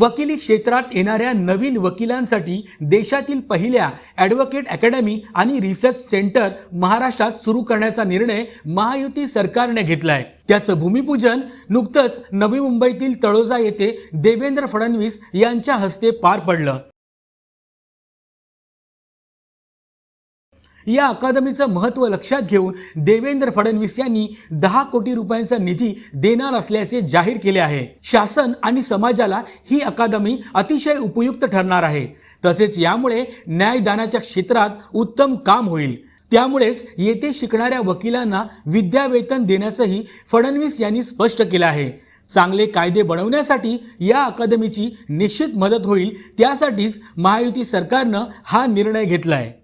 वकिली क्षेत्रात येणाऱ्या नवीन वकिलांसाठी देशातील पहिल्या ॲडव्होकेट अकॅडमी आणि रिसर्च सेंटर महाराष्ट्रात सुरू करण्याचा निर्णय महायुती सरकारने घेतला आहे। त्याचं भूमिपूजन नुकतंच नवी मुंबईतील तळोजा येथे देवेंद्र फडणवीस यांच्या हस्ते पार पडलं। या अकादमीचं महत्त्व लक्षात घेऊन देवेंद्र फडणवीस यांनी 10 कोटी रुपयांचा निधी देणार असल्याचे जाहीर केले आहे। शासन आणि समाजाला ही अकादमी अतिशय उपयुक्त ठरणार आहे। तसेच यामुळे न्यायदानाच्या क्षेत्रात उत्तम काम होईल। त्यामुळेच येथे शिकणाऱ्या वकिलांना विद्यावेतन देण्याचंही फडणवीस यांनी स्पष्ट केलं आहे। चांगले कायदे बनवण्यासाठी या अकादमीची निश्चित मदत होईल। त्यासाठीच महायुती सरकारनं हा निर्णय घेतला आहे।